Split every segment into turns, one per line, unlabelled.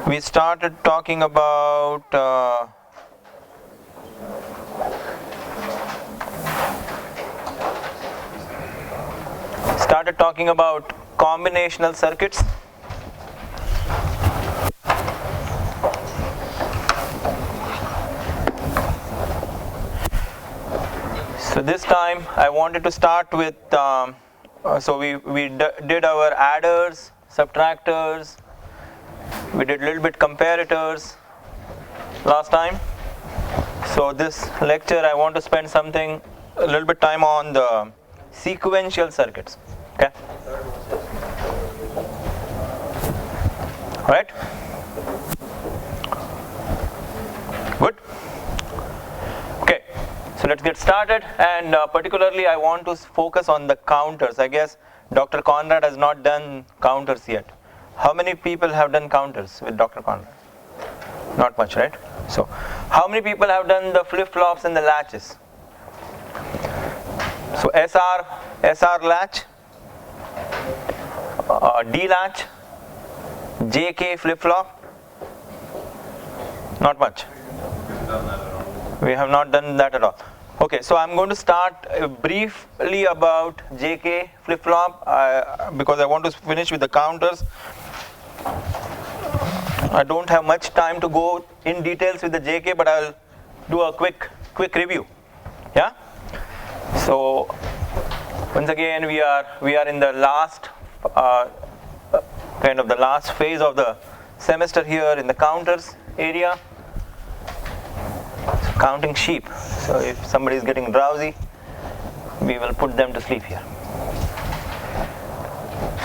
we started talking about combinational circuits. So this time I wanted to start with so we did our adders, subtractors, we did a little bit comparators last time. So this lecture I want to spend a little bit time on the sequential circuits. Okay. Alright? Good? Okay, so let's get started, and particularly I want to focus on the counters. I guess Dr. Conrad has not done counters yet. How many people have done counters with Dr. Conrad? Not much, right? So, how many people have done the flip-flops and the latches? So SR latch, D latch, JK flip-flop? Not much. We have not done that at all. Okay, so I'm going to start briefly about JK flip-flop because I want to finish with the counters. I don't have much time to go in details with the JK, but I'll do a quick review. Yeah? So once again we are in the last kind of the last phase of the semester here in the counters area. So counting sheep. So if somebody is getting drowsy, we will put them to sleep here.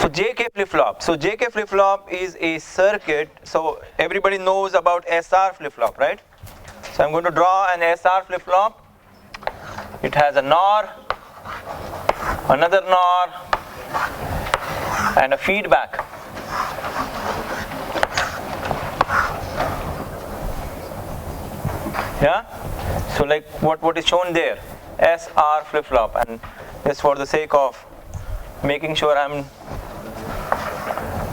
So JK flip-flop. So JK flip-flop is a circuit. So everybody knows about SR flip-flop, right? So I'm going to draw an SR flip-flop. It has a NOR, another NOR, and a feedback. Yeah? So like what is shown there, SR flip-flop, and just for the sake of making sure I'm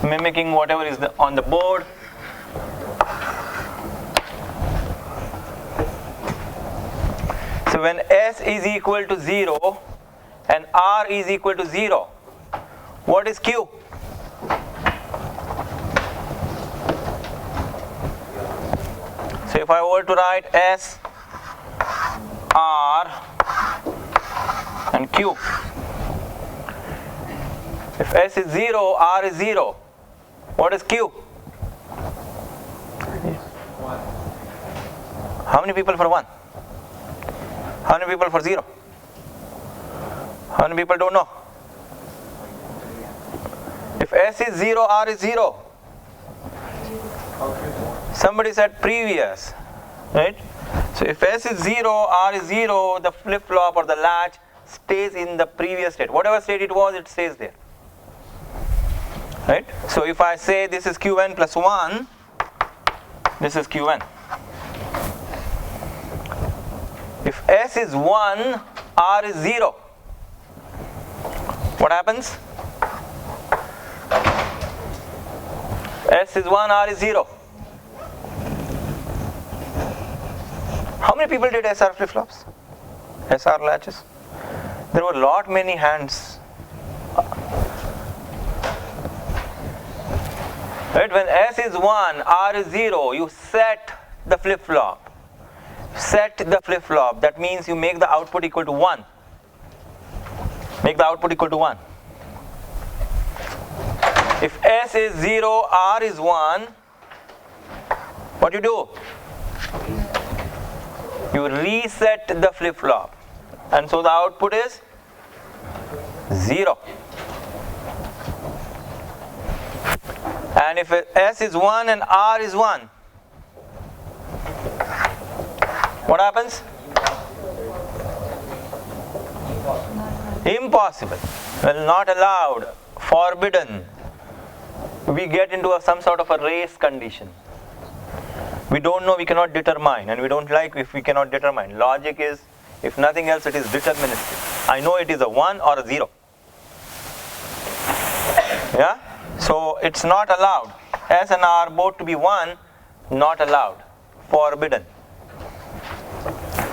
mimicking whatever is on the board. So when S is equal to 0 and R is equal to 0, what is Q? So if I were to write S, R and Q, if S is 0, R is 0, what is Q? How many people for 1? How many people for 0? How many people don't know? If S is 0, R is 0. Somebody said previous, right? So if S is 0, R is 0, the flip-flop or the latch stays in the previous state. Whatever state it was, it stays there. Right? So if I say this is Qn plus 1, this is Qn. If S is 1, R is 0, what happens? S is 1, R is 0. How many people did SR flip-flops? SR latches? There were many hands. Right? When S is 1, R is 0, you set the flip-flop. Set the flip-flop. That means you make the output equal to 1. Make the output equal to 1. If S is 0, R is 1, what do you do? You reset the flip-flop. And so the output is 0. And if S is 1 and R is 1, what happens? Impossible. Well, not allowed. Forbidden. We get into some sort of a race condition. We don't know, we cannot determine, and we don't like if we cannot determine. Logic is, if nothing else, it is deterministic. I know it is a 1 or a 0. Yeah? So it's not allowed. S and R both to be 1, not allowed, forbidden,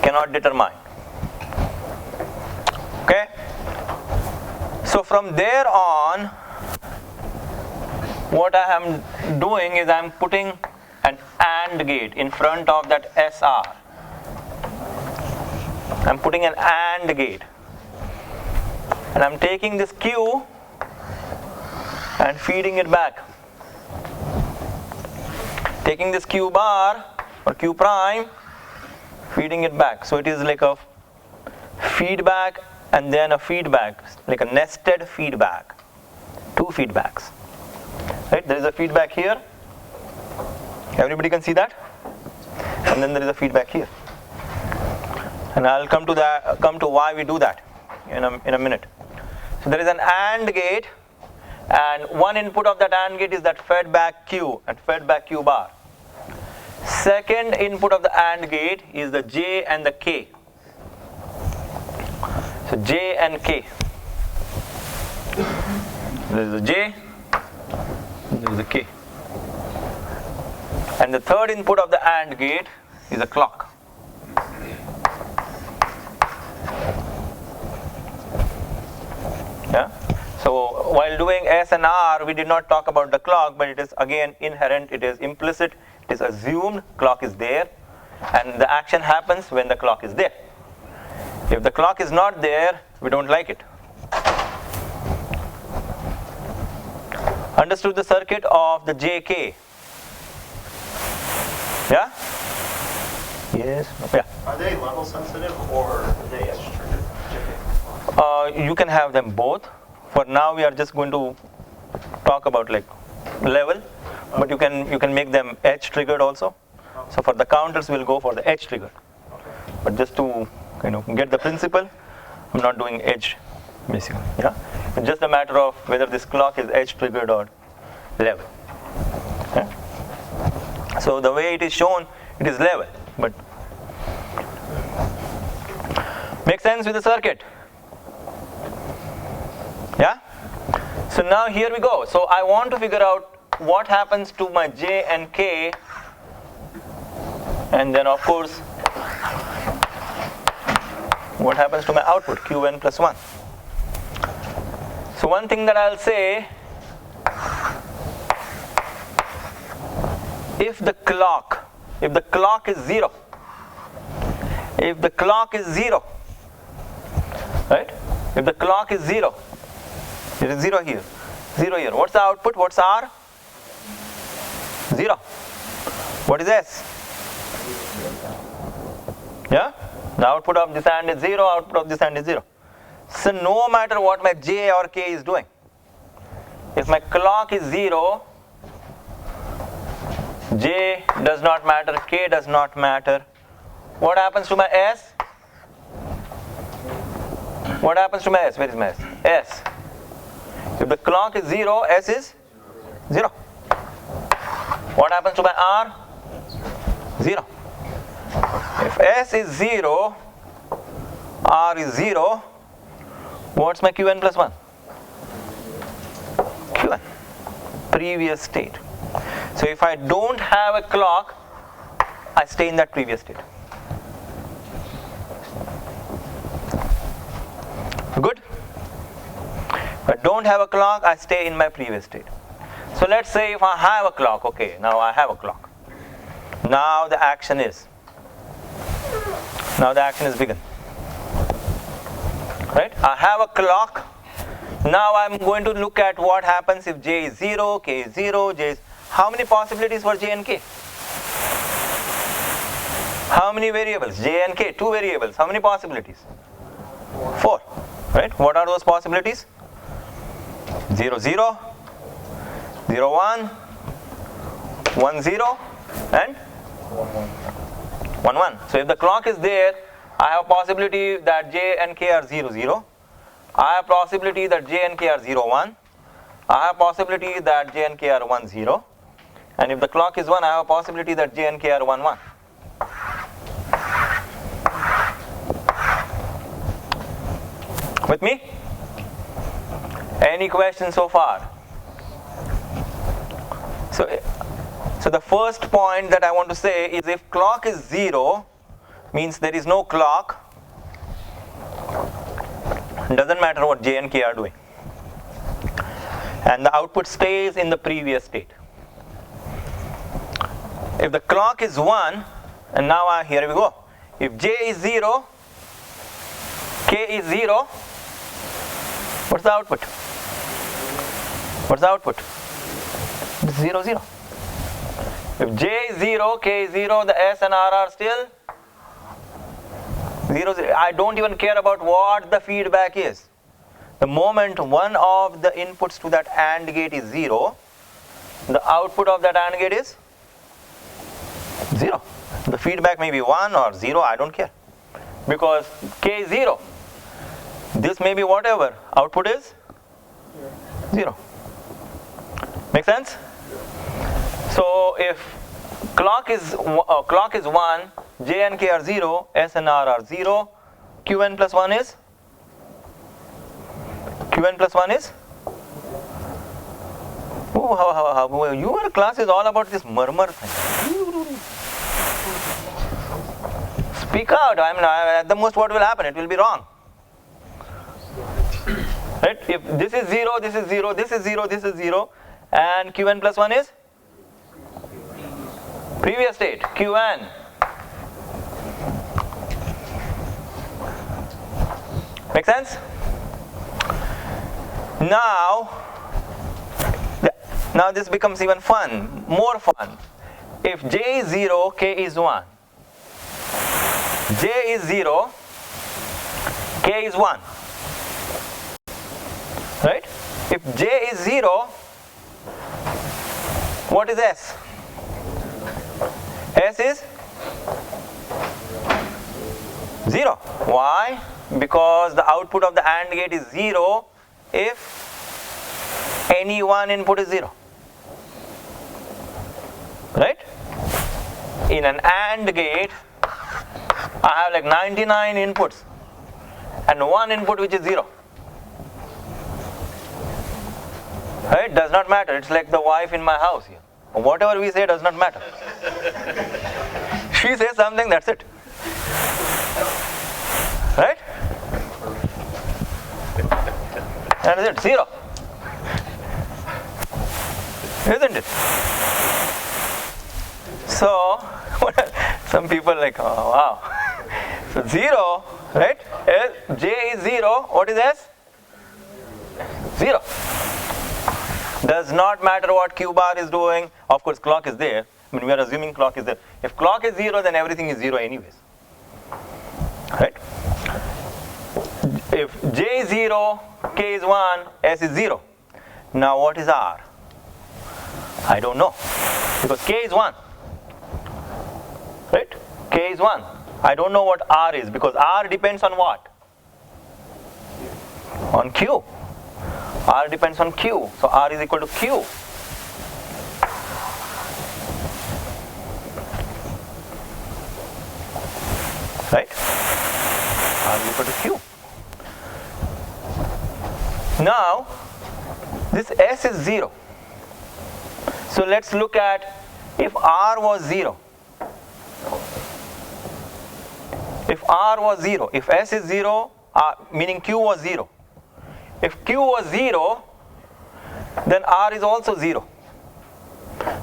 cannot determine. Okay? So from there on, what I am doing is I am putting an AND gate in front of that SR. I am putting an AND gate. And I am taking this Q and feeding it back. Taking this Q bar or Q prime, feeding it back. So it is like a feedback and then a feedback, like a nested feedback. Two feedbacks. Right? There is a feedback here. Everybody can see that? And then there is a feedback here. And I'll come to why we do that in a minute. So there is an AND gate, and one input of that AND gate is that fed back Q and fed back Q bar. Second input of the AND gate is the J and the K. So J and K. There is a J, there is a K. And the third input of the AND gate is a clock. Yeah. So while doing S and R, we did not talk about the clock, but it is again inherent, it is implicit, it is assumed clock is there, and the action happens when the clock is there. If the clock is not there, we don't like it. Understood the circuit of the JK? Yeah? Yes? Yeah.
Are they level sensitive or are they edge triggered?
You can have them both. For now, we are just going to talk about like level, but you can make them edge triggered also. So for the counters, we'll go for the edge triggered. But just to get the principle, I'm not doing edge basically. Yeah, it's just a matter of whether this clock is edge triggered or level. Yeah? So the way it is shown, it is level, but makes sense with the circuit. Yeah? So now here we go. So I want to figure out what happens to my J and K, and then of course what happens to my output Qn plus 1. So one thing that I'll say, if the clock is 0, right? If the clock is 0, it is 0 here, 0 here. What's the output? What's R? 0. What is S? Yeah? The output of this AND is 0, output of this AND is 0. So no matter what my J or K is doing, if my clock is 0, J does not matter, K does not matter. What happens to my S? What happens to my S? Where is my S? S. If the clock is 0, S is 0. What happens to my R? 0. If S is 0, R is 0, what's my Qn plus 1? Qn, previous state. So if I don't have a clock, I stay in that previous state. Good? If I don't have a clock, I stay in my previous state. So let's say if I have a clock, okay, now I have a clock. Now the action is begun. Right? I have a clock. Now I'm going to look at what happens if J is 0, K is 0, J is... How many possibilities for J and K? How many variables? J and K, 2 variables. How many possibilities? 4. Right? What are those possibilities? 0, 0, 0, 1, 1, 0, and 1, 1. So if the clock is there, I have a possibility that J and K are 0, 0. I have a possibility that J and K are 0, 1. I have a possibility that J and K are 1, 0. And if the clock is 1, I have a possibility that J and K are 1, 1. With me? Any questions so far? So the first point that I want to say is if clock is 0, means there is no clock, doesn't matter what J and K are doing, and the output stays in the previous state. If the clock is 1, and now here we go, if J is 0, K is 0, what's the output? What's the output? 0, 0. If J is 0, K is 0, the S and R are still 0, 0. I don't even care about what the feedback is. The moment one of the inputs to that AND gate is 0, the output of that AND gate is 0. The feedback may be 1 or 0, I don't care. Because K is 0. This may be whatever. Output is 0. Make sense? So if clock is 1, J and K are 0, S and R are 0, Qn plus 1 is? Qn plus 1 is? Oh, your class is all about this murmur thing. Speak out. At the most what will happen? It will be wrong. Right? If this is 0, this is 0, this is 0, this is 0, and Qn plus 1 is? Previous state, Qn. Make sense? Now this becomes even fun, more fun. If J is 0, K is 1. J is 0, K is 1. Right? If J is 0, what is S? S is 0. Why? Because the output of the AND gate is 0 if any one input is 0. Right? In an AND gate, I have like 99 inputs and one input which is 0. Right? Does not matter. It's like the wife in my house here. Whatever we say does not matter. She says something, that's it. Right? That is it, 0. Isn't it? So, some people like, oh wow. So 0, right? J is 0, what is S? 0. Does not matter what Q bar is doing. Of course, clock is there. I mean, we are assuming clock is there. If clock is 0, then everything is 0 anyways. Right? If J is 0, K is 1, S is 0. Now what is R? I don't know. Because K is 1. Right? K is 1. I don't know what R is because R depends on what? On Q. R depends on Q. So R is equal to Q. Right? R is equal to Q. Now, this S is 0. So let's look at if R was 0. If R was 0, if S is 0, meaning Q was 0. If Q was 0, then R is also 0.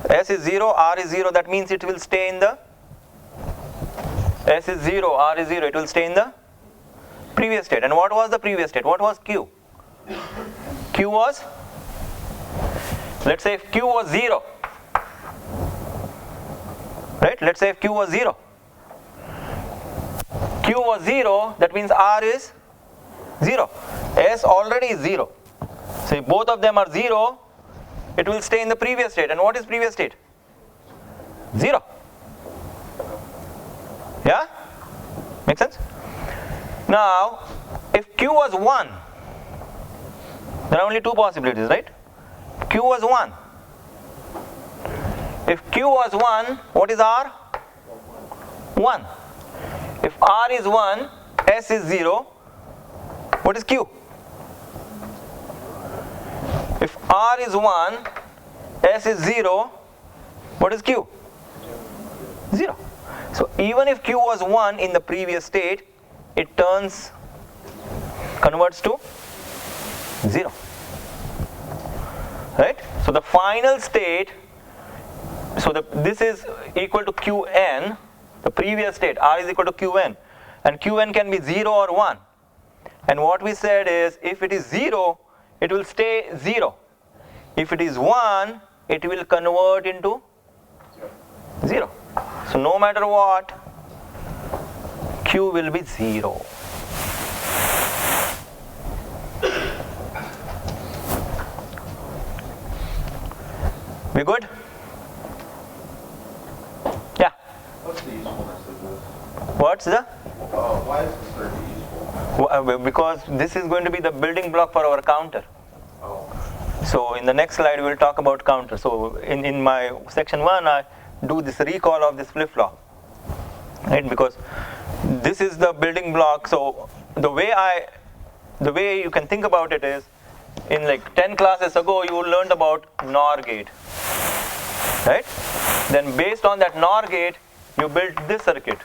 S is 0, R is 0, that means it will stay in the S is 0, R is 0, it will stay in the previous state. And what was the previous state? What was Q? Q was, let's say if Q was 0, right? Let's say if Q was 0. Q was 0, that means R is 0. S already is 0. So if both of them are 0, it will stay in the previous state. And what is previous state? 0. Yeah? Make sense? Now, if Q was 1, there are only two possibilities, right? Q was 1. If Q was 1, what is R? 1. If R is 1, S is 0, what is Q? If R is 1, S is 0, What is Q? 0. So even if Q was 1 in the previous state, it converts to 0. Right? So the final state, so this is equal to Qn, the previous state, R is equal to Qn, and Qn can be 0 or 1. And what we said is, if it is 0, it will stay 0. If it is 1, it will convert into 0. So no matter what, Q will be 0. We good? Yeah.
What's the usefulness of this?
What's the?
Why is this very useful?
Because this is going to be the building block for our counter.
Oh.
So in the next slide we'll talk about counter. So in my section 1 I do this recall of this flip-flop. Right? Because this is the building block. So the way you can think about it is, in like 10 classes ago you learned about NOR gate. Right? Then based on that NOR gate, you built this circuit,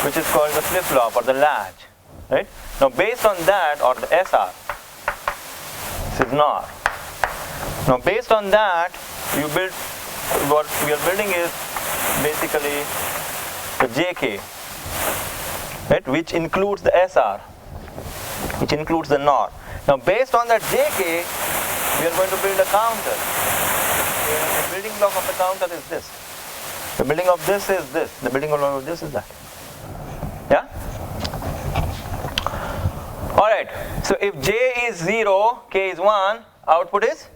which is called the flip-flop or the latch. Right? Now based on that, or the SR, this is NOR. Now based on that, you build, what we are building is basically the JK, right? Which includes the SR, which includes the NOR. Now based on that JK, we are going to build a counter. The building block of the counter is this. The building of this is this. The building block of this is that. Yeah? Alright, so if J is 0, K is 1, output is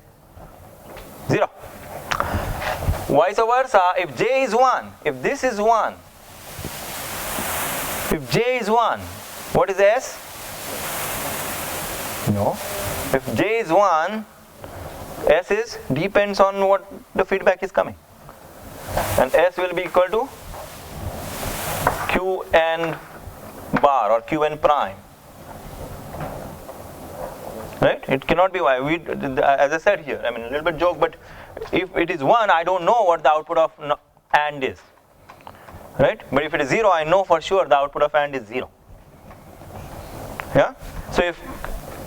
0. Vice versa, if J is 1, if this is 1, if J is 1, what is S? No. If J is 1, S is depends on what the feedback is coming. And S will be equal to Qn bar or Qn prime. Right? It cannot be Y. As I said here, I mean a little bit joke, but if it is 1, I don't know what the output of AND is. Right? But if it is 0, I know for sure the output of AND is 0. Yeah? So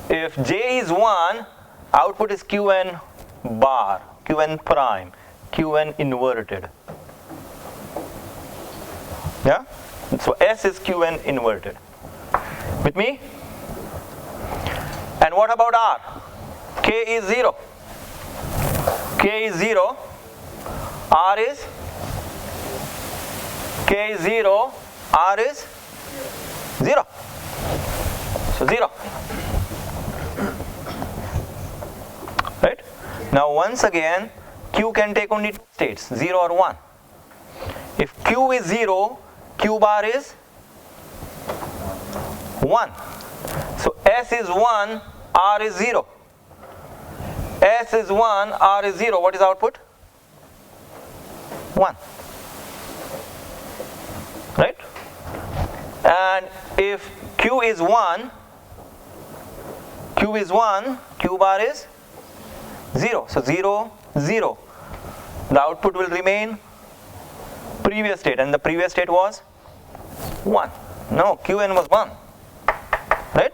if J is 1, output is Qn bar, Qn prime, Qn inverted. Yeah? So S is Qn inverted. With me? And what about R? K is 0. K is 0. R is? K is 0. R is? 0. So 0. Right? Now once again, Q can take only two states, 0 or 1. If Q is 0, Q bar is 1. So S is 1, R is 0. S is 1, R is 0. What is output? 1. Right? And if Q is 1, Q is 1, Q bar is 0. So 0, 0. The output will remain previous state, and the previous state was 1. No, Qn was 1. Right?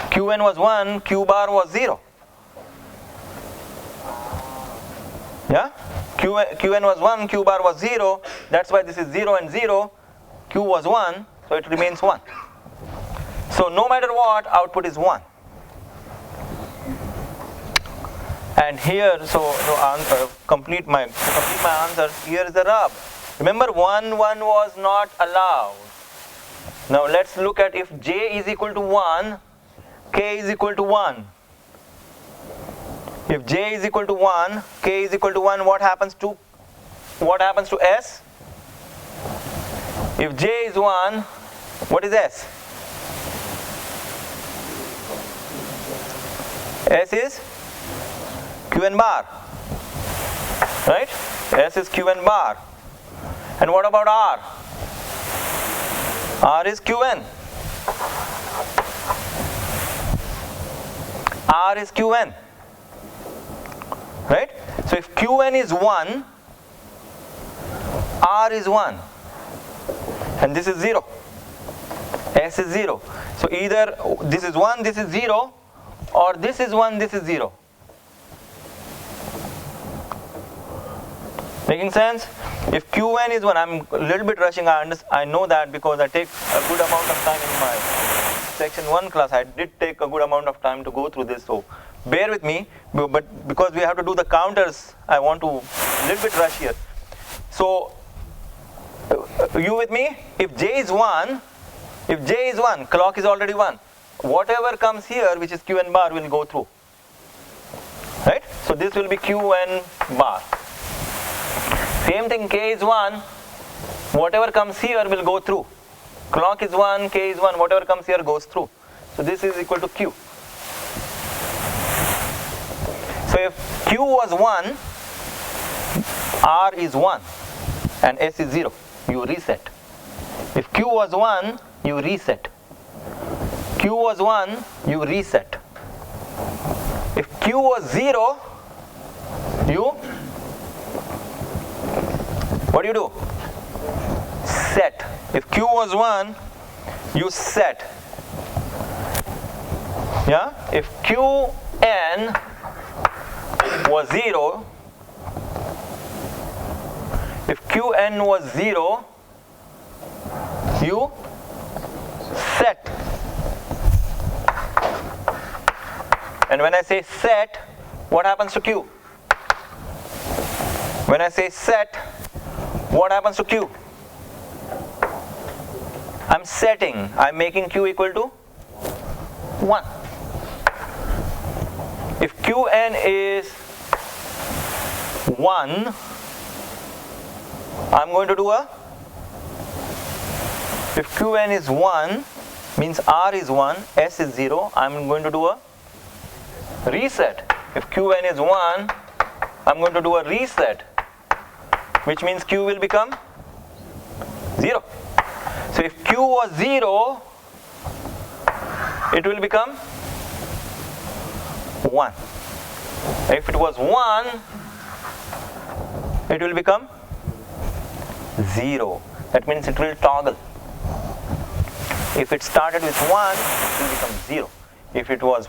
Qn was 1, Q bar was 0. Yeah? Qn was 1, Q bar was 0. That's why this is 0 and 0. Q was 1, so it remains 1. So no matter what, output is 1. And here, so to complete my answer, here is the rub. Remember, 1, 1 was not allowed. Now let's look at if J is equal to 1, K is equal to 1. If J is equal to 1, K is equal to 1, what happens to S? If J is 1, what is S? S is Qn bar. Right? S is Qn bar. And what about R? R is Qn. R is Qn. Right? Qn is 1, R is 1, and this is 0, S is 0. So either this is 1, this is 0, or this is 1, this is 0. Making sense? If Qn is 1, I'm a little bit rushing, I know that because I take a good amount of time in my section 1 class. I did take a good amount of time to go through this, so bear with me, but because we have to do the counters, I want to a little bit rush here. So, you with me? If J is 1, clock is already 1. Whatever comes here, which is Qn bar, will go through. Right? So this will be Qn bar. Same thing, K is 1, whatever comes here will go through. Clock is 1, K is 1, whatever comes here goes through. So this is equal to Q. So if Q was 1, R is 1 and S is 0, you reset. If Q was 1, you reset. Q was 1, you reset. If Q was 0, you, what do you do? Set. If Q was 1, you set. Yeah? If Qn was 0, you set. And when I say set, what happens to Q? When I say set, what happens to Q? I'm setting. I'm making Q equal to 1. If Qn is 1, I'm going to do if Qn is 1, means R is 1, S is 0, I'm going to do a reset. If Qn is 1, I'm going to do a reset, which means Q will become 0. So if Q was 0, it will become 1. If it was 1, it will become 0. That means it will toggle. If it started with 1, it will become 0. If it was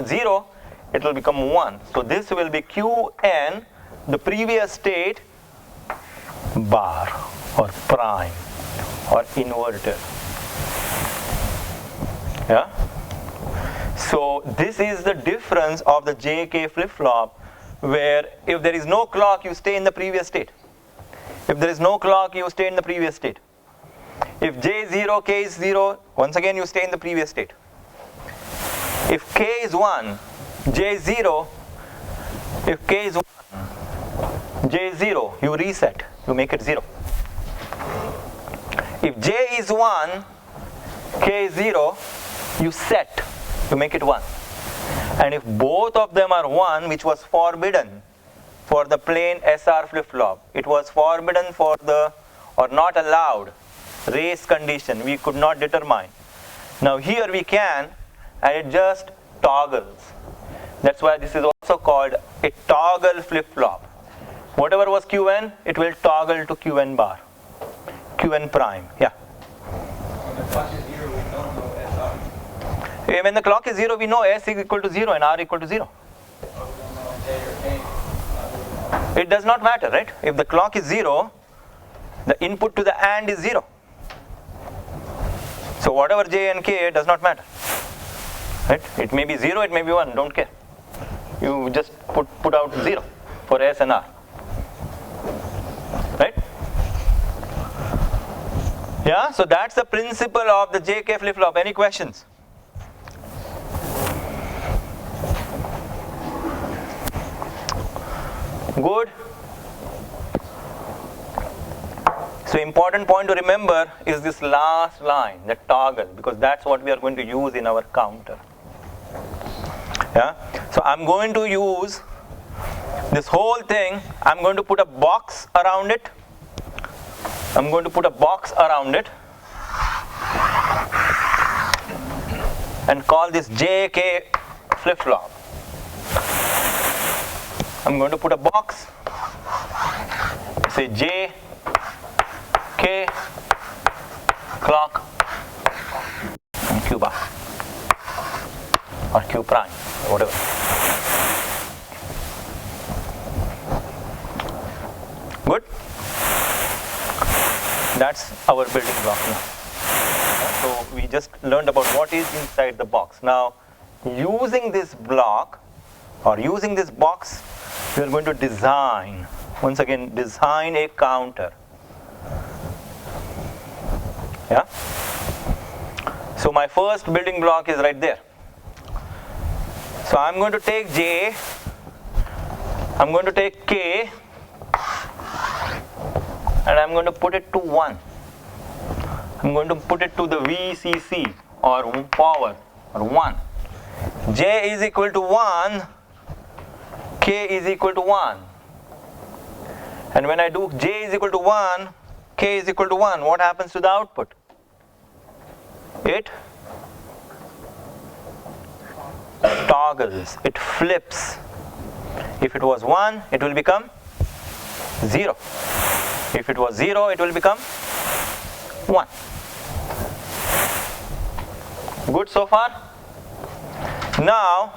0, it will become 1. So this will be Qn, the previous state, bar or prime or inverted. Yeah? So this is the difference of the JK flip-flop, where if there is no clock, you stay in the previous state. If there is no clock, you stay in the previous state. If J is 0, K is 0, once again you stay in the previous state. If K is 1, J is 0, if K is 1, J is 0, you reset, you make it 0. If J is 1, K is 0, you set, you make it 1. And if both of them are 1, which was forbidden for the plain SR flip-flop, it was forbidden for the, or not allowed, race condition, we could not determine. Now here we can, and it just toggles. That's why this is also called a toggle flip-flop. Whatever was Qn, it will toggle to Qn bar, Qn prime. Yeah. When the clock is 0, we know S is equal to 0 and R equal to 0. It does not matter, right? If the clock is 0, the input to the AND is 0. So whatever J and K does not matter. Right? It may be 0, it may be 1, don't care. You just put out 0 for S and R. Right? Yeah, so that's the principle of the JK flip-flop. Any questions? Good. So important point to remember is this last line, the toggle, because that's what we are going to use in our counter. Yeah. So I'm going to use this whole thing. I'm going to put a box around it. I'm going to put a box around it and call this JK flip-flop. I'm going to put a box, say J, K, clock, and Q bar, or Q prime, whatever. Good? That's our building block now. So we just learned about what is inside the box. Now, using this block or using this box, we are going to design, once again, design a counter. Yeah? So my first building block is right there. So I'm going to take J, I'm going to take K, and I'm going to put it to 1. I'm going to put it to the VCC or power or 1. J is equal to 1, K is equal to 1. And when I do J is equal to 1, K is equal to 1, what happens to the output? It toggles, it flips. If it was 1, it will become 0. If it was 0, it will become 1. Good so far? Now,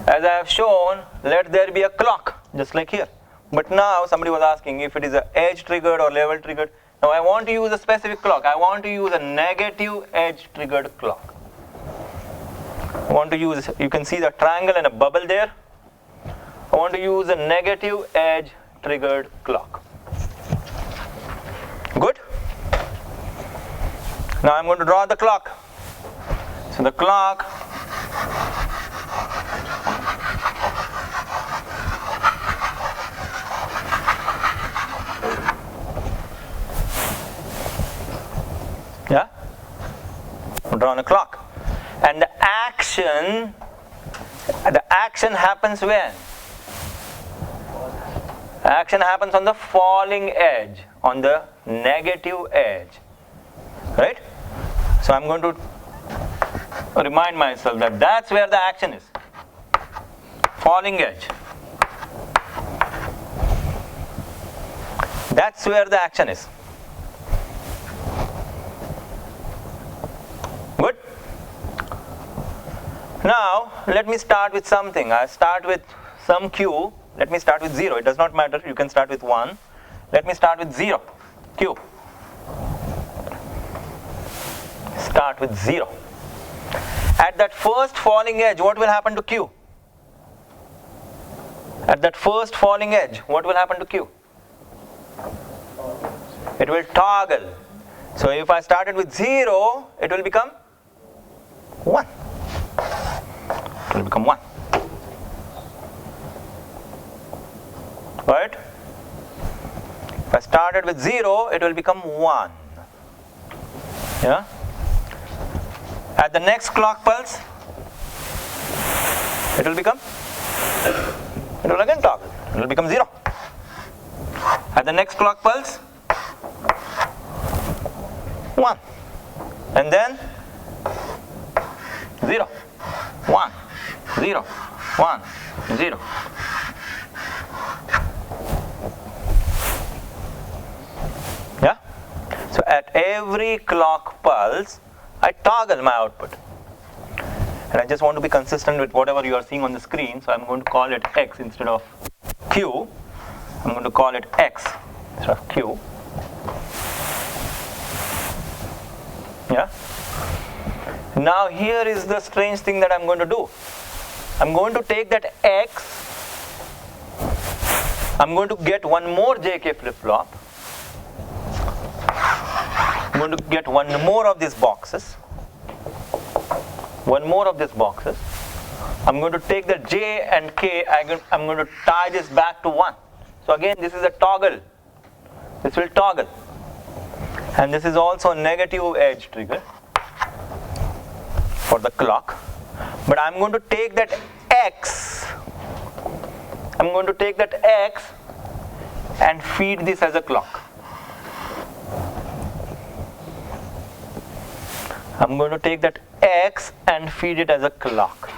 as I have shown, let there be a clock, just like here. But now somebody was asking if it is a edge triggered or level triggered. Now I want to use a specific clock. I want to use a negative edge triggered clock. I want to use, you can see the triangle and a bubble there. I want to use a negative edge triggered clock. Good? Now I'm going to draw the clock. So the clock yeah, I'm drawing a clock, and the action happens when? Action happens on the falling edge, on the negative edge, right? So I'm going to remind myself that that's where the action is, falling edge. That's where the action is. Good? Now let me start with something. I start with some Q. Let me start with 0. It does not matter. You can start with 1. Let me start with 0. Q. Start with 0. At that first falling edge, what will happen to Q? At that first falling edge, what will happen to Q? It will toggle. So if I started with 0, it will become 1. It will become 1. Right? If I started with 0, it will become 1. Yeah? At the next clock pulse, it will again toggle. It will become 0. At the next clock pulse, 1. And then 0, 1, 0, 1, 0. Yeah? So at every clock pulse, I toggle my output. And I just want to be consistent with whatever you are seeing on the screen, so I'm going to call it X instead of Q. I'm going to call it X instead of Q. Yeah? Now here is the strange thing that I'm going to do. I'm going to take that X, I'm going to get one more JK flip-flop. I'm going to get one more of these boxes. One more of these boxes. I'm going to take the J and K, I'm going to tie this back to 1. So again, this is a toggle. This will toggle. And this is also a negative edge trigger for the clock. But I'm going to take that X, and feed this as a clock. I'm going to take that X and feed it as a clock.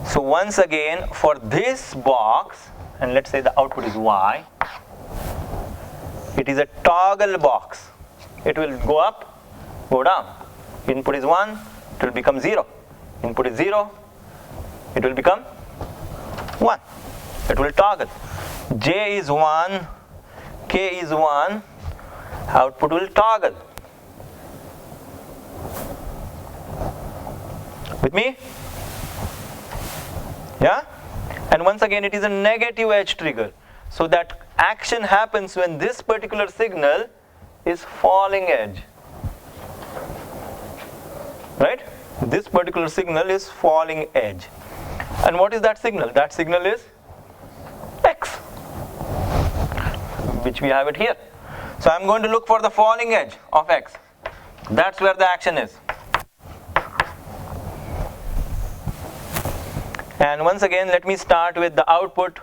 So once again, for this box, and let's say the output is y, it is a toggle box. It will go up, go down. Input is 1, it will become 0. Input is 0, it will become 1. It will toggle. J is 1, K is 1, output will toggle. With me? Yeah? And once again, it is a negative edge trigger. So that action happens when this particular signal is falling edge. Right? This particular signal is falling edge. And what is that signal? That signal is X, which we have it here. So I'm going to look for the falling edge of X. That's where the action is. And once again, let me start with the output.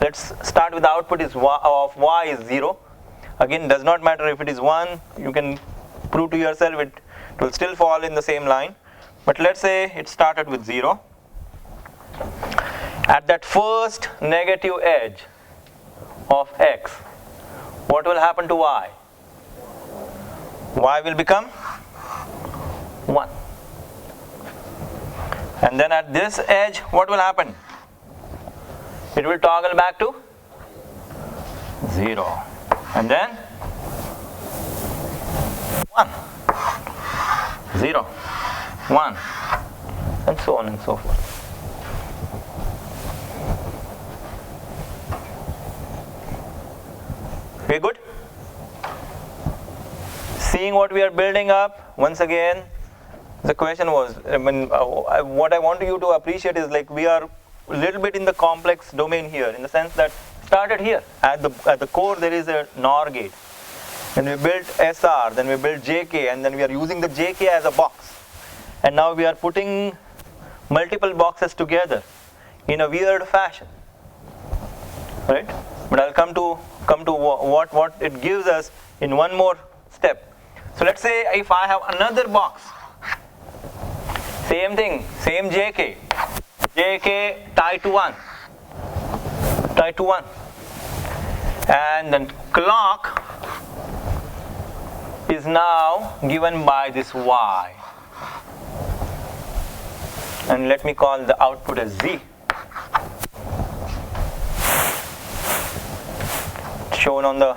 Let's start with the output of y is 0. Again, does not matter if it is 1. You can prove to yourself it will still fall in the same line. But let's say it started with 0. At that first negative edge of X, what will happen to y? Y will become 1. And then at this edge, what will happen? It will toggle back to 0. And then 1, 0, 1, and so on and so forth. We good? Seeing what we are building up, once again, the question was, what I want you to appreciate is like we are a little bit in the complex domain here, in the sense that started here. At the core there is a NOR gate. Then we built SR, then we built JK, and then we are using the JK as a box. And now we are putting multiple boxes together in a weird fashion. Right? But I'll come to what it gives us in one more step. So let's say if I have another box, same thing, same JK tied to 1, and then clock is now given by this Y, and let me call the output as Z, shown on the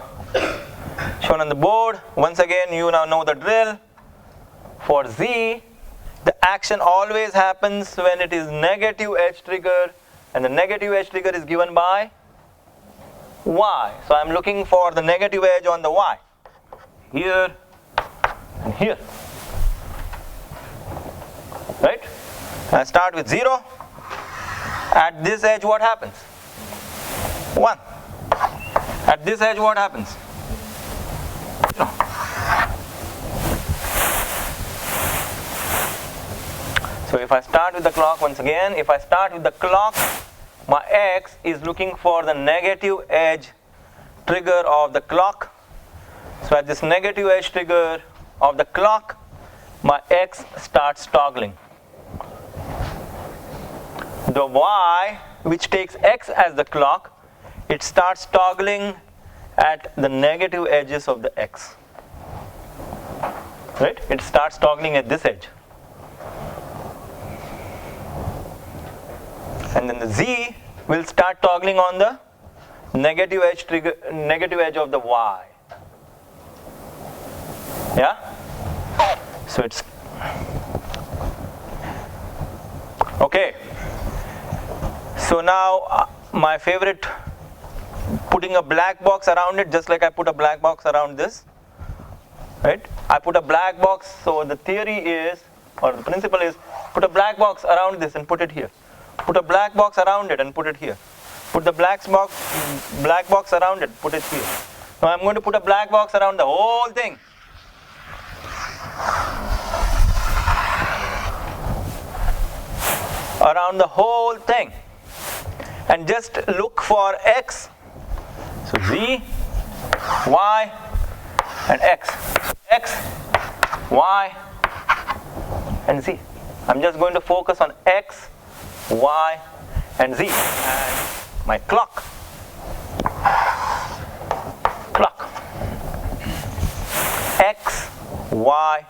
board. Once again, you now know the drill. For Z, the action always happens when it is negative edge trigger, and the negative edge trigger is given by Y. So I'm looking for the negative edge on the Y, here and here. Right? I start with 0. At this edge, what happens? 1. At this edge, what happens? 0. So if I start with the clock, once again, if I start with the clock, my X is looking for the negative edge trigger of the clock. So at this negative edge trigger of the clock, my X starts toggling. The Y, which takes X as the clock, it starts toggling at the negative edges of the X. Right? It starts toggling at this edge. And then the Z will start toggling on the negative edge of the Y. Yeah? So it's okay. So now my favorite, putting a black box around it, just like I put a black box around this. Right? I put a black box, so the theory is, or the principle is, put a black box around this and put it here. Put a black box around it and put it here. Put the black box around it, put it here. Now I'm going to put a black box around the whole thing. Around the whole thing. And just look for X. So Z, Y, and X. X, Y, and Z. I'm just going to focus on X, Y, and Z, and my clock. X, Y,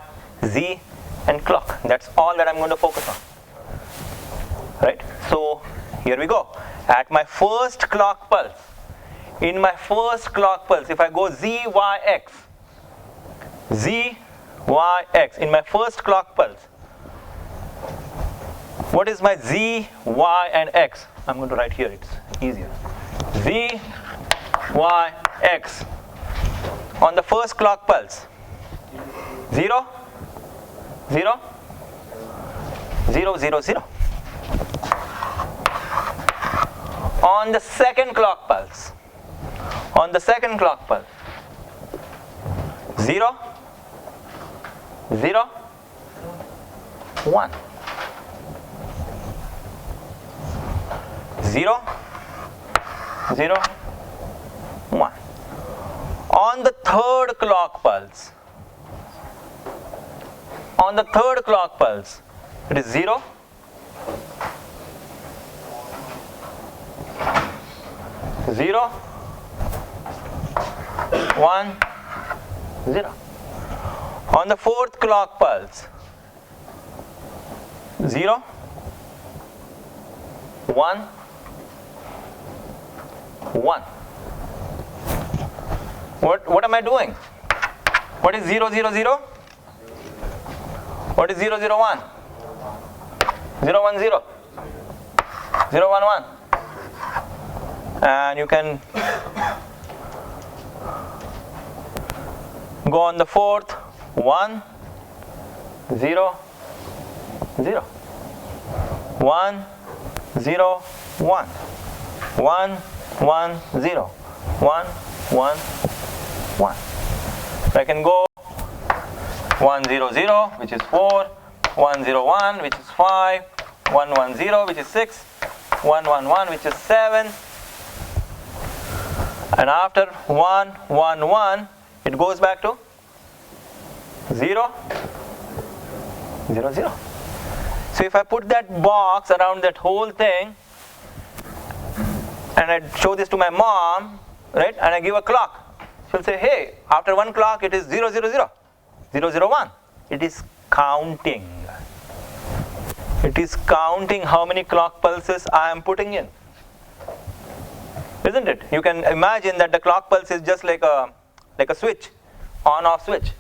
Z, and clock. That's all that I'm going to focus on. Right? So here we go. At my first clock pulse, in my first clock pulse, if I go Z, Y, X, Z, Y, X, in my first clock pulse, what is my Z, Y, and X? I'm going to write here, it's easier. Z, Y, X. On the first clock pulse, 0, 0, 0, 0, 0. On the second clock pulse, 0, 0, 1. 0, 0, 1. On the third clock pulse, it is 0, 0, 1, 0. On the fourth clock pulse, 0, 1, 1. What am I doing? What is 0, 0, 0? What is 0, 0, 1? 0, 1, 0. 0, 1, 1. And you can go on the fourth, 1, 0, 0. 1, 0, 1. 1, 1, 0. 1, 1, 1. So I can go 1, 0, 0, which is 4, 1, 0, 1, which is 5, 1, 1, 0, which is 6, 1, 1, 1, which is 7. And after 1, 1, 1, it goes back to 0, 0, 0. So if I put that box around that whole thing, and I show this to my mom, right, and I give a clock, she'll say, hey, after one clock it is 0, 0, 0, 0, 0, 1. It is counting. It is counting how many clock pulses I am putting in. Isn't it? You can imagine that the clock pulse is just like a switch, on-off switch.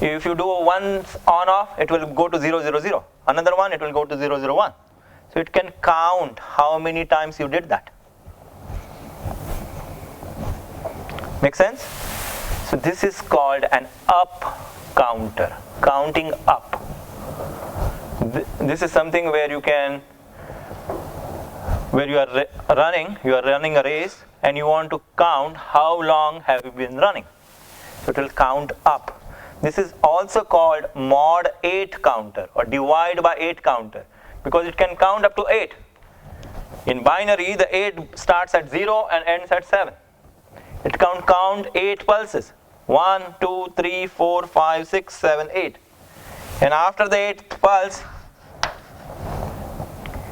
If you do one on-off, it will go to 0, 0, 0. Another one, it will go to 0, 0, 1. So it can count how many times you did that. Make sense? So this is called an up counter, counting up. This is something where you can, where you are running a race and you want to count how long have you been running. So it will count up. This is also called mod 8 counter or divide by 8 counter because it can count up to 8. In binary, the 8 starts at 0 and ends at 7. It can count 8 pulses. 1, 2, 3, 4, 5, 6, 7, 8. And after the 8th pulse,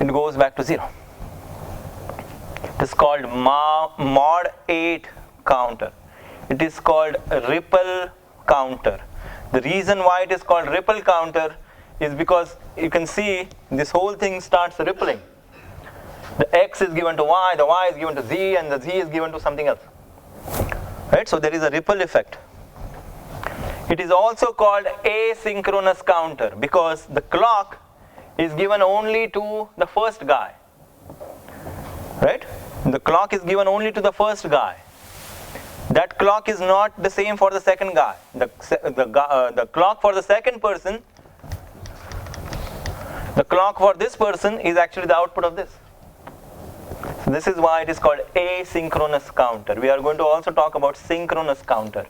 it goes back to 0. It is called mod 8 counter. It is called ripple counter. The reason why it is called ripple counter is because you can see this whole thing starts rippling. The X is given to Y, the Y is given to Z, and the Z is given to something else. Right? So there is a ripple effect. It is also called asynchronous counter because the clock is given only to the first guy. Right? The clock is given only to the first guy. That clock is not the same for the second guy. The clock for the second person, the clock for this person is actually the output of this. So this is why it is called asynchronous counter. We are going to also talk about synchronous counter.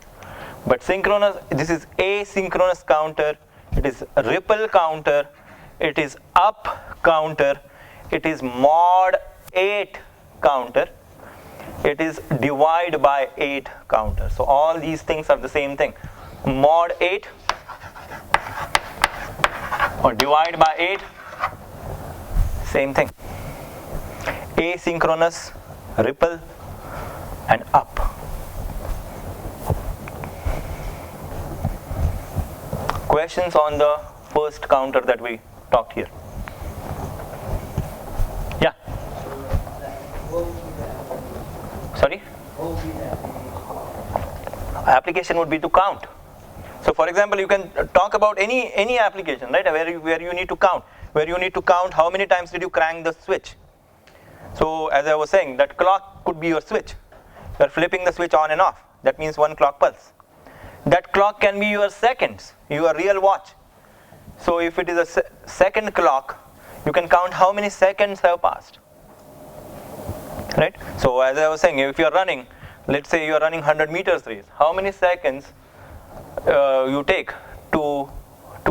But synchronous, this is asynchronous counter, it is ripple counter, it is up counter, it is mod 8 counter, it is divide by 8 counter. So all these things are the same thing. Mod 8 or divide by 8, Same thing. Asynchronous, ripple, and up. Questions on the first counter that we talked here? Yeah. Sorry? Application would be to count. So for example, you can talk about any application, right, where you need to count, how many times did you crank the switch. So as I was saying, that clock could be your switch. You are flipping the switch on and off. That means one clock pulse. That clock can be your seconds, your real watch. So if it is a second clock, you can count how many seconds have passed. Right? So as I was saying, if you are running, let's say you are running 100 meters race, how many seconds you take to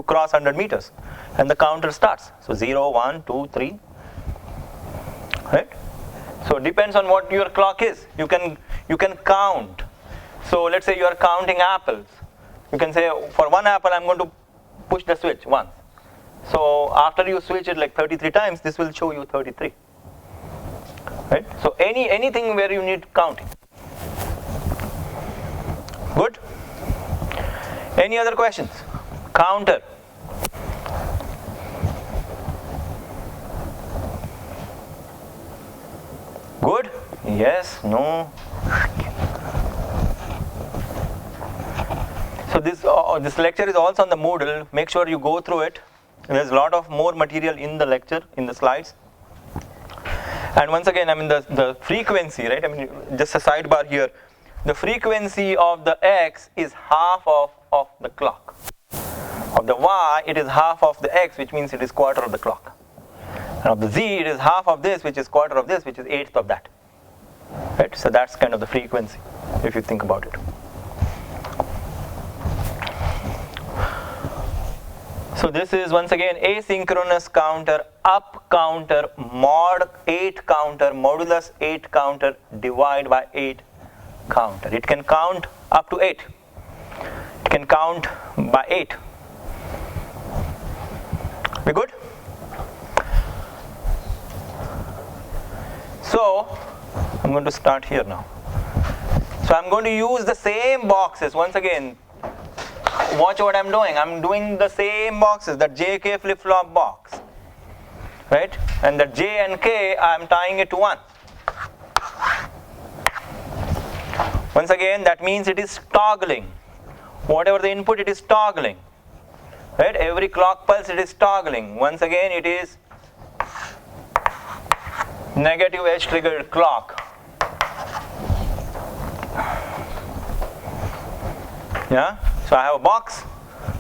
cross 100 meters? And the counter starts. So 0, 1, 2, 3. Right? So it depends on what your clock is. You can count. So let's say you are counting apples. You can say for one apple I'm going to push the switch once. So after you switch it like 33 times, this will show you 33. Right? So anything where you need counting. Good? Any other questions? Counter. Good? Yes? No? So this lecture is also on the Moodle. Make sure you go through it. There's a lot of more material in the lecture, in the slides. And once again, I mean the frequency, right? I mean, just a sidebar here. The frequency of the X is half of the clock. Of the Y, it is half of the X, which means it is quarter of the clock. And of the Z, it is half of this, which is quarter of this, which is eighth of that. Right? So that's kind of the frequency, if you think about it. So this is once again asynchronous counter, up counter, mod 8 counter, modulus 8 counter, divide by 8 counter. It can count up to 8. It can count by 8. We good? So I'm going to start here now. So I'm going to use the same boxes once again. Watch what I'm doing. I'm doing the same boxes, that JK flip-flop box, right? And the J and K, I'm tying it to 1. Once again, that means it is toggling. Whatever the input, it is toggling, right? Every clock pulse, it is toggling. Once again, it is negative edge-triggered clock. Yeah? So I have a box,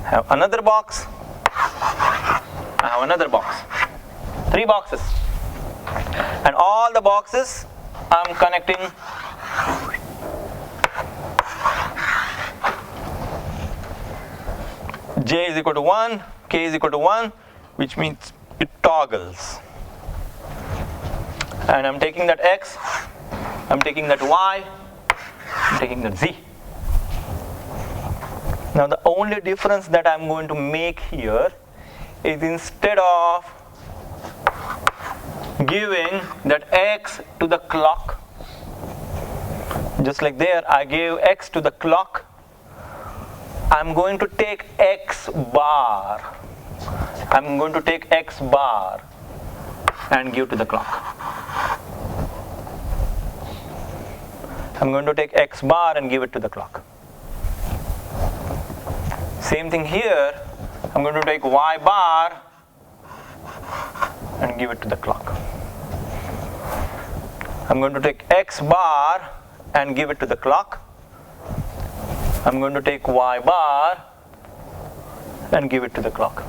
I have another box, I have another box. 3 boxes. And all the boxes I'm connecting J is equal to 1, K is equal to 1, which means it toggles. And I'm taking that X, I'm taking that Y, I'm taking that Z. Now the only difference that I'm going to make here is instead of giving that X to the clock, just like there I gave X to the clock, I'm going to take X bar. I'm going to take X bar and give to the clock. I'm going to take X bar and give it to the clock. Same thing here, I'm going to take Y bar and give it to the clock. I'm going to take X bar and give it to the clock. I'm going to take Y bar and give it to the clock.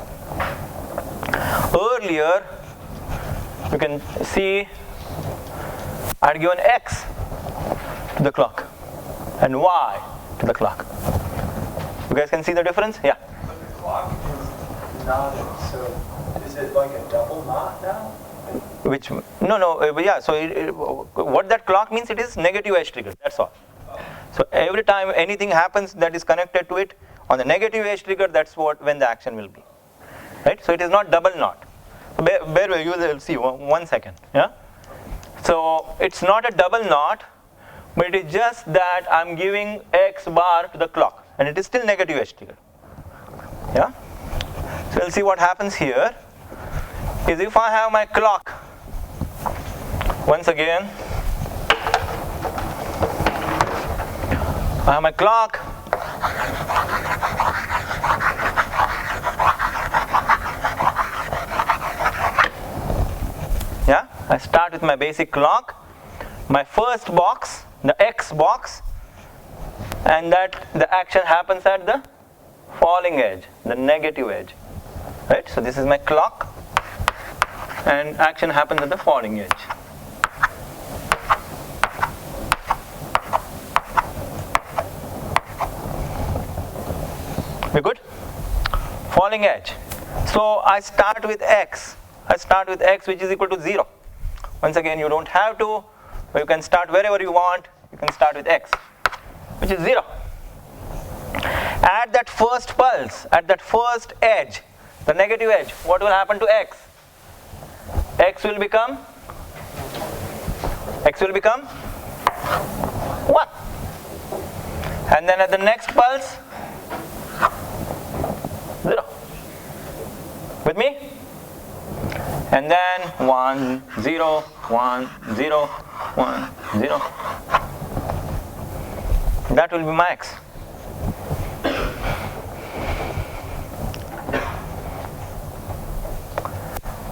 Earlier, you can see I had given X to the clock and Y to the clock. You guys can see the difference? Yeah.
But the clock is knotted, so is it like a double knot now?
Which, yeah, so what that clock means, it is negative edge trigger, that's all. So every time anything happens that is connected to it, on the negative edge trigger, that's when the action will be. Right? So it is not double knot. bear with, you will see 1 second. Yeah. So it's not a double knot, but it is just that I'm giving X bar to the clock, and it is still negative edge trigger. Yeah. So we'll see what happens here. Is if I have my clock, once again, I have my clock. Yeah, I start with my basic clock, my first box, the X box, and that the action happens at the falling edge, the negative edge. Right? So this is my clock, and action happens at the falling edge. We good? Falling edge. So I start with X. I start with X, which is equal to 0. Once again, you don't have to, but you can start wherever you want. You can start with X, which is 0. At that first pulse, at that first edge, the negative edge, what will happen to X? X will become 1. And then at the next pulse, 0. With me? And then 1, 0, 1, 0, 1, 0. That will be my X.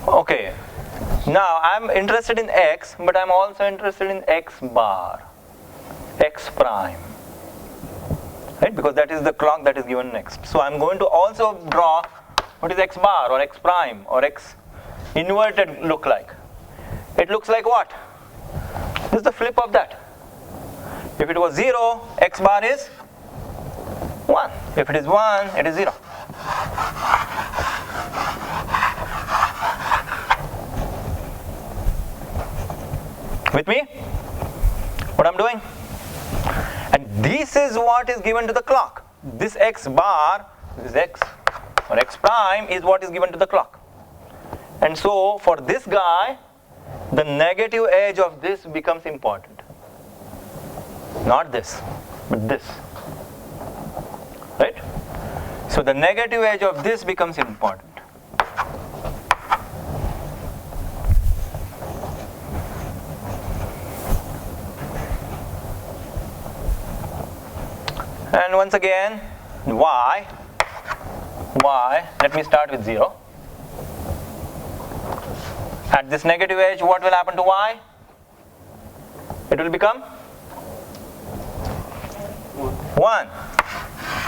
Okay. Now I'm interested in X, but I'm also interested in X bar, X prime. Right? Because that is the clock that is given next. So I'm going to also draw what is X bar or X prime or X inverted look like. It looks like what? This is the flip of that. If it was 0, X bar is 1. If it is 1, it is 0. With me? What I'm doing? And this is what is given to the clock. This X bar, this X or X prime is what is given to the clock. And so for this guy, the negative edge of this becomes important. Not this, but this. Right? So the negative edge of this becomes important. And once again, Y, let me start with 0. At this negative edge, what will happen to Y? It will become 1.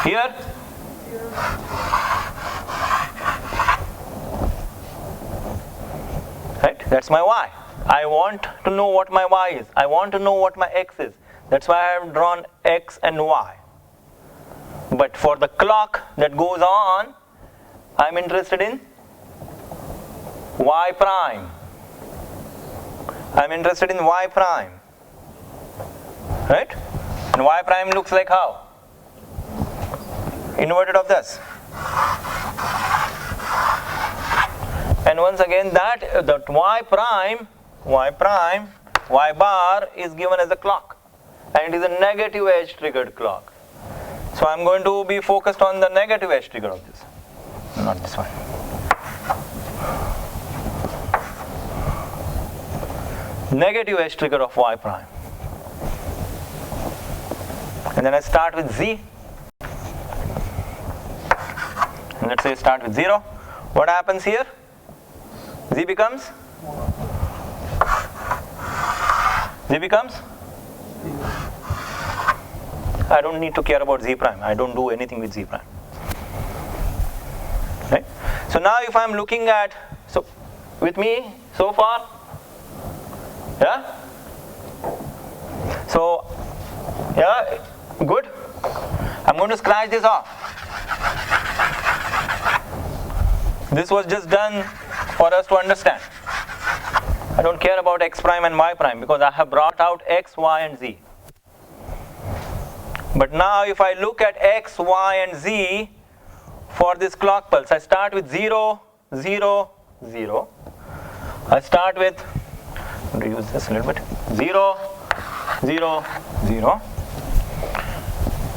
Here? Right? That's my Y. I want to know what my Y is. I want to know what my X is. That's why I have drawn X and Y. But for the clock that goes on, I'm interested in Y prime. I'm interested in Y prime. Right? And Y prime looks like how? Inverted of this. And once again, that Y bar is given as a clock. And it is a negative edge triggered clock. So I'm going to be focused on the negative edge trigger of this, not this one. Negative edge trigger of Y prime. And then I start with Z. And let's say start with 0. What happens here? Z becomes? I don't need to care about Z prime. I don't do anything with Z prime. Right? So now if I'm looking at, so with me so far? Yeah? So, yeah, good. I'm going to scratch this off. This was just done for us to understand. I don't care about X prime and Y prime because I have brought out X, Y and Z. But now if I look at X, Y and Z for this clock pulse, I start with 0, 0, 0. I start with, I'm going to use this a little bit, 0, 0, 0.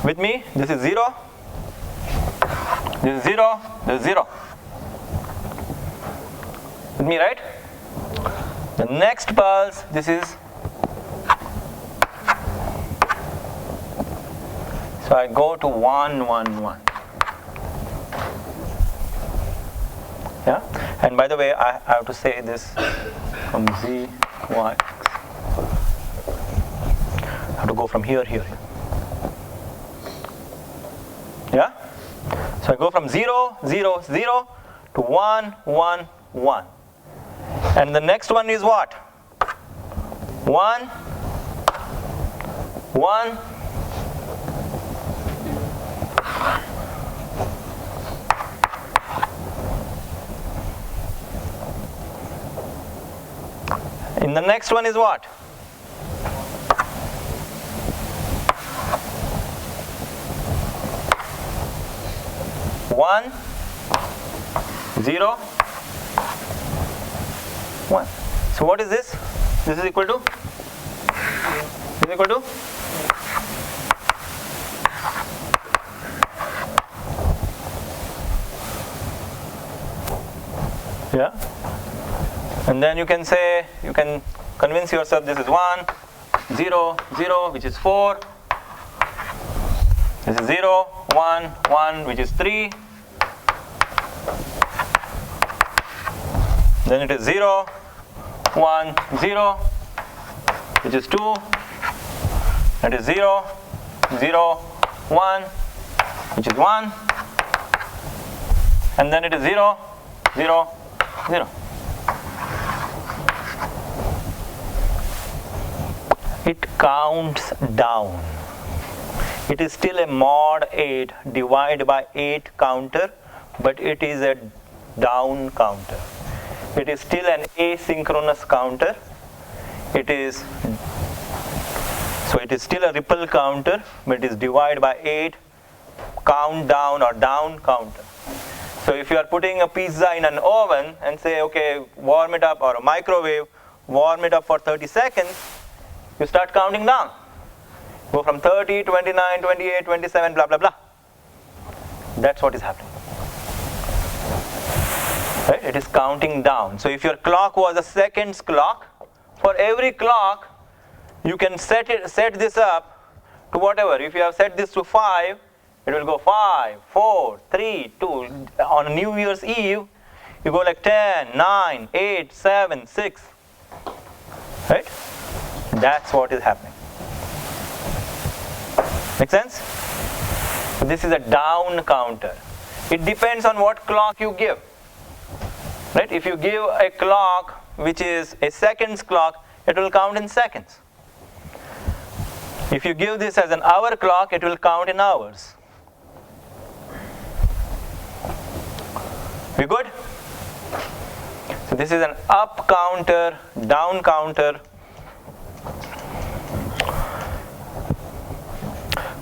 With me, this is 0, this is 0, this is 0. With me, right? The next pulse, this is, so I go to 1, 1, 1. Yeah, and by the way, I have to say this from Z, Y. I have to go from here, here. Yeah? So I go from 0, 0, 0 to 1, 1, 1. And the next one is what? 1, 1. And the next one is what? 1, 0, 1. So what is this? This is equal to? This is equal to? Yeah. And then you can say, you can convince yourself this is 1, 0, 0, which is 4. This is 0, 1, 1, which is 3. Then it is 0, 1, 0, which is 2. It is 0, 0, 1, which is 1. And then it is 0, 0, 0. It counts down. It is still a mod 8 divided by 8 counter, but it is a down counter. It is still an asynchronous counter. It is still a ripple counter, but it is divided by 8 count down or down counter. So if you are putting a pizza in an oven and say, okay, warm it up, or a microwave, warm it up for 30 seconds, you start counting down. Go from 30, 29, 28, 27, blah, blah, blah. That's what is happening. Right? It is counting down. So if your clock was a seconds clock, for every clock, you can set this up to whatever. If you have set this to 5, it will go 5, 4, 3, 2. On New Year's Eve, you go like 10, 9, 8, 7, 6. Right? That's what is happening. Make sense? This is a down counter. It depends on what clock you give. Right? If you give a clock which is a seconds clock, it will count in seconds. If you give this as an hour clock, it will count in hours. We good? So this is an up counter, down counter.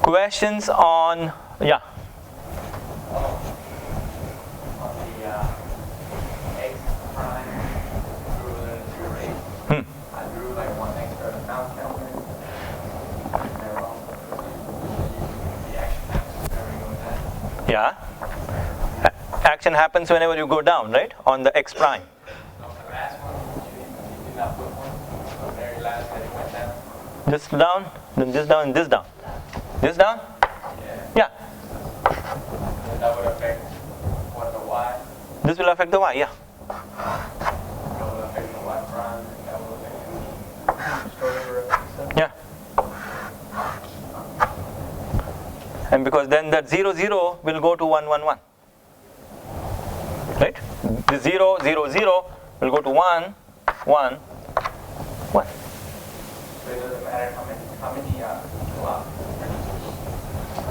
Questions on, yeah.
On the X prime drew rate. I drew like one extra pound counter. And they're all the action happens whenever you go down.
Yeah. Action happens whenever you go down, right? On the X prime.
No, the last one, you did not put one. The very last that it went down.
This down, then this down, and this down. This down? Yeah.
And that would affect what, the Y?
This will affect the Y, yeah.
That would affect the Y prime, and that would affect
Yeah. And because then that 0, 0 will go to 1, 1, 1. Right? The 0, 0, 0 will go to 1, 1, 1.
So it doesn't matter how many clocks.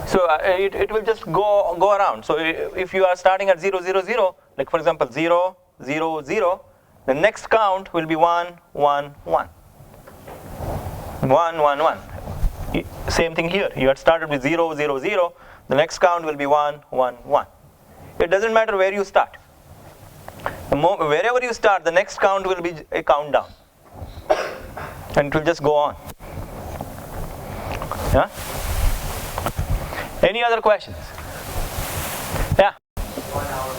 So it will just go around. So if you are starting at 0, 0, 0, like for example 0, 0, 0, the next count will be 1, 1, 1. 1, 1, 1. Same thing here. You had started with 0, 0, 0. The next count will be 1, 1, 1. It doesn't matter where you start. Wherever you start, the next count will be a countdown, and it will just go on. Yeah? Any other questions? Yeah?
1 hour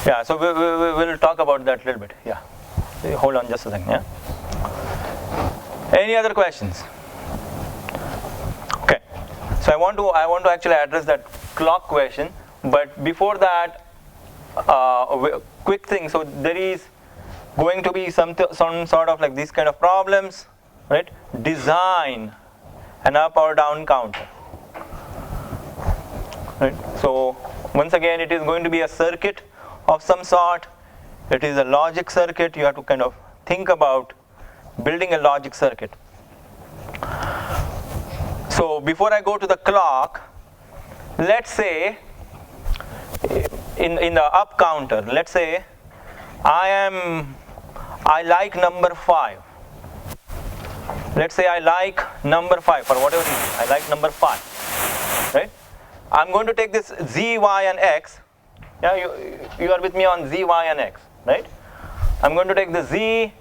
Yeah, so we will talk about that a little bit. Yeah. Hold on just a second. Yeah? Any other questions? Okay. So I want to actually address that clock question, but before that, quick thing. So there is going to be some sort of like these kind of problems, right? Design an up or down counter, right? So once again, it is going to be a circuit of some sort. It is a logic circuit. You have to kind of think about building a logic circuit. So before I go to the clock, let's say in the up counter, let's say I like number 5. Let's say I like number 5 for whatever reason. I like number 5, right? I'm going to take this z, y, and x. Yeah, you are with me on z, y, and x, right? I'm going to take the z,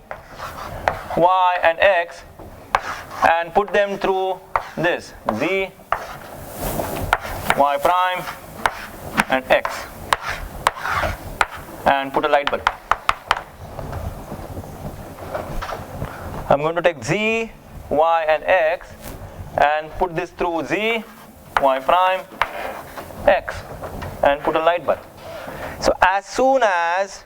y, and x and put them through this z, y prime, and x, and put a light bulb. I'm going to take z, y, and x and put this through z, y prime, x, and put a light bulb. So as soon as,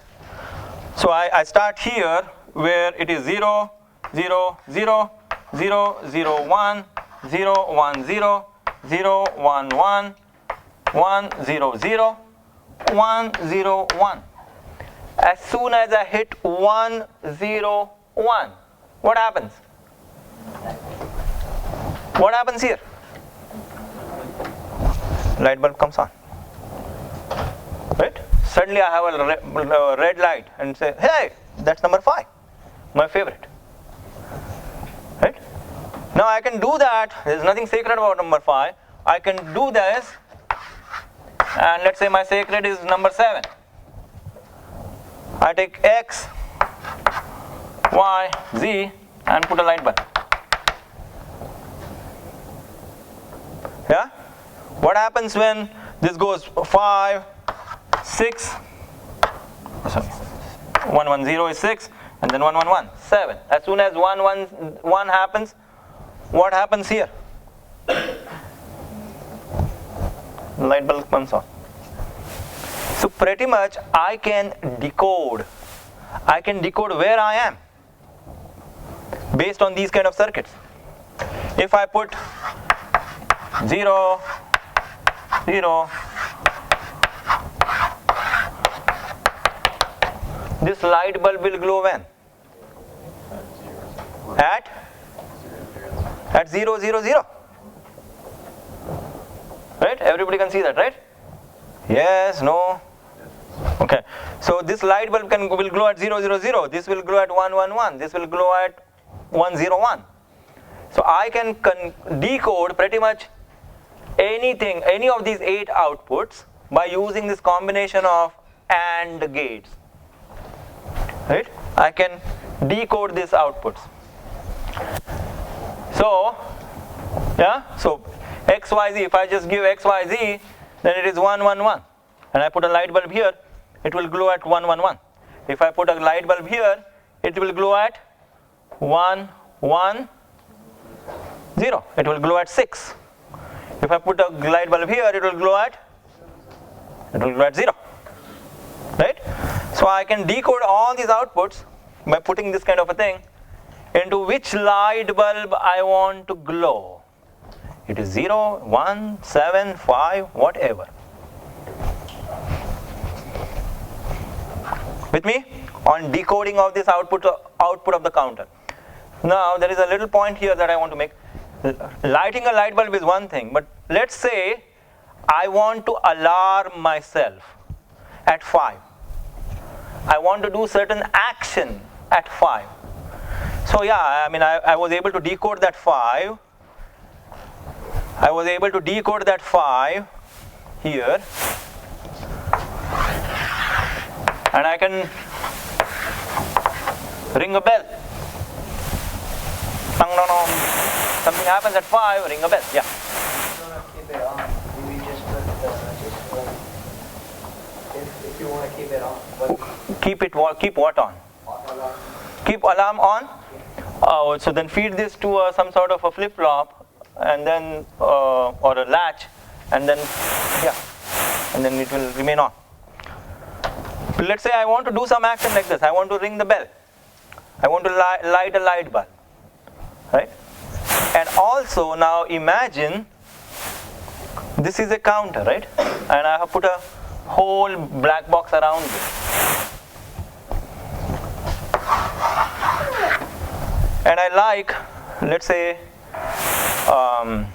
so I start here where it is 0, 0, 0, 0, 0, 1, 0, 1, 0, 0, 1, 1, 1, 0, 0, 1, 0, 1. As soon as I hit 1, 0, 1, what happens? What happens here? Light bulb comes on. Right? Suddenly I have a red light and say, hey, that's number 5, my favorite. Right? Now I can do that. There's nothing sacred about number 5. I can do this, and let's say my sacred is number 7. I take x, y, z, and put a light bulb. Yeah? What happens when this goes 5, 6, sorry, 1, 1, 0 is 6, and then 1, 1, 1, 7. As soon as 1, 1, 1 happens, what happens here? Light bulb comes on. So pretty much I can decode where I am based on these kind of circuits. If I put 0, 0, this light bulb will glow when? At 0, 0, 0. Right? Everybody can see that, right? Yes, no? Okay. So this light bulb will glow at 0, 0, 0. This will glow at 1, 1, 1. This will glow at 1, 0, 1. So I can decode pretty much anything, any of these 8 outputs by using this combination of AND gates. Right? I can decode these outputs. So, yeah, so x, y, z, if I just give x, y, z, then it is 1, 1, 1. And I put a light bulb here, it will glow at 1, 1, 1. If I put a light bulb here, it will glow at 1, 1, 0. It will glow at 6. If I put a light bulb here, it will glow at 0. Right? So I can decode all these outputs by putting this kind of a thing into which light bulb I want to glow. It is 0, 1, 7, 5, whatever. With me on decoding of this output of the counter. Now there is a little point here that I want to make. Lighting a light bulb is one thing, but let's say I want to alarm myself at 5. I want to do certain action at 5. So yeah, I mean I was able to decode that 5. I was able to decode that 5 here. and I can ring a bell. Something happens at 5, ring a bell. Yeah.
You don't have to keep it on. Maybe just put if you want to keep it on. But
Keep what on?
alarm.
Keep alarm on. Oh, so then feed this to some sort of a flip-flop, and then or a latch, and then and then it will remain on. But let's say I want to do some action like this. I want to ring the bell. I want to light a light bulb, right? And also now imagine this is a counter, right? And I have put a whole black box around it. And I like, let's say, I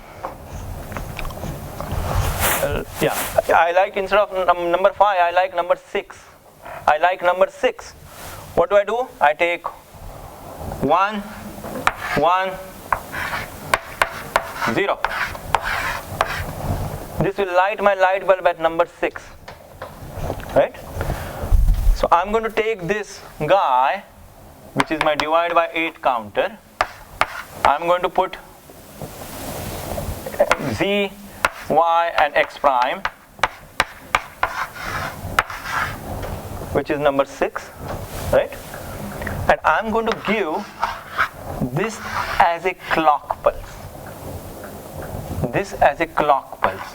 like instead of number 5, I like number 6. I like number 6. What do? I take 1, 1, 0. This will light my light bulb at number 6, right? So I'm going to take this guy, which is my divide by 8 counter. I'm going to put Z, Y and X prime, which is number 6, right? And I'm going to give this as a clock pulse. This as a clock pulse.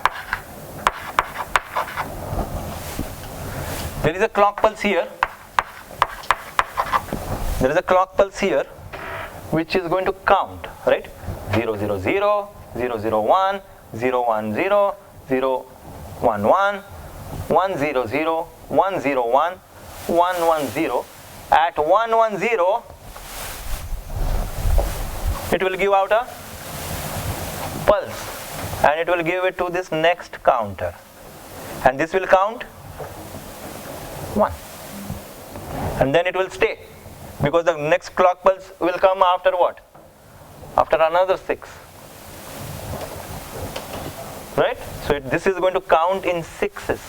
There is a clock pulse here. There is a clock pulse here, which is going to count, right? 0, 0, 0, 0, 0, 1, 0, 1, 0, 0, 1, 1, 1, 0, 0, 1, 0, 1, 1, 1, 0. At 1, 1, 0, it will give out a pulse, and it will give it to this next counter, and this will count 1, and then it will stay, because the next clock pulse will come after what? After another 6, right? So this is going to count in 6s.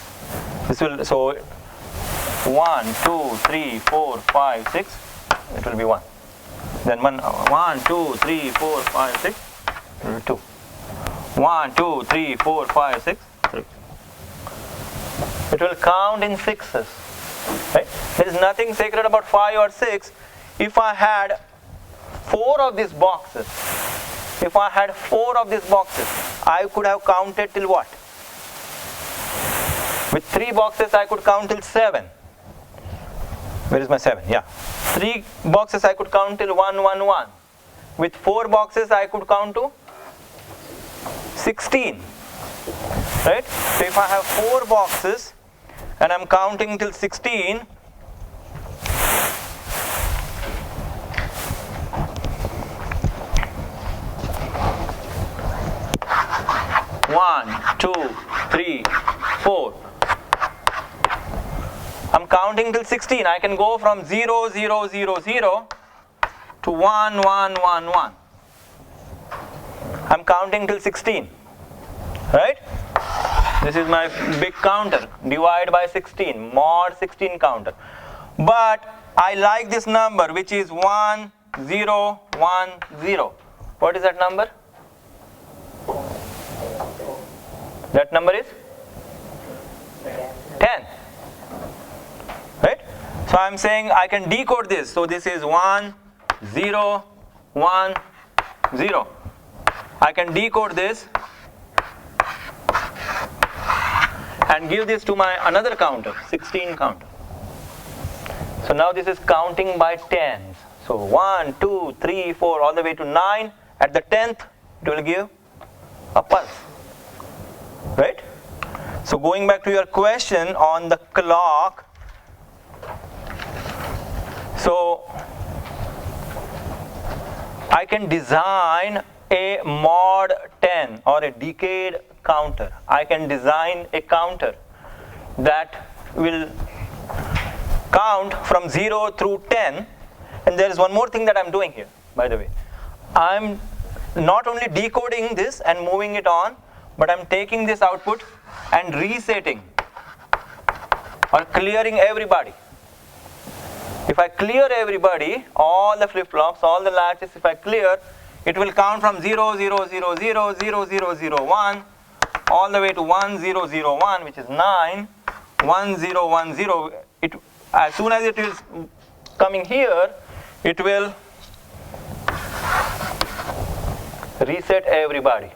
This will, so 1, 2, 3, 4, 5, 6, it will be 1. Then 1, 2, 3, 4, 5, 6, 2. 1, 2, 3, 4, 5, 6, 3. It will count in 6s, right? There is nothing sacred about 5 or 6. If I had 4 of these boxes, I could have counted till what? With 3 boxes, I could count till 7. Where is my 7? Yeah. 3 boxes, I could count till 1, 1, 1. With 4 boxes, I could count to 16. Right? So if I have 4 boxes and I'm counting till 16, One, 2, 3, 4. I'm counting till 16. I can go from 0, 0, 0, 0 to 1, 1, 1, 1. I'm counting till 16. Right? This is my big counter. Divide by 16. Mod 16 counter. But I like this number, which is 1, 0, 1, 0. What is that number? That number is 10. Right? So I'm saying I can decode this. So this is 1, 0, 1, 0. I can decode this and give this to my another counter, 16 counter. So now this is counting by 10s. So 1, 2, 3, 4, all the way to 9. At the 10th, it will give a pulse. Right? So going back to your question on the clock. So I can design a mod 10 or a decade counter. I can design a counter that will count from 0 through 10. And there is one more thing that I'm doing here, by the way. I'm not only decoding this and moving it on, but I'm taking this output and resetting or clearing everybody. If I clear everybody, all the flip-flops, all the latches, if I clear, it will count from 0, 0, 0, 0, 0, 0, 0, 1, all the way to 1, 0, 0, 1, which is 9, 1, 0, 1, 0. As soon as it is coming here, it will reset everybody.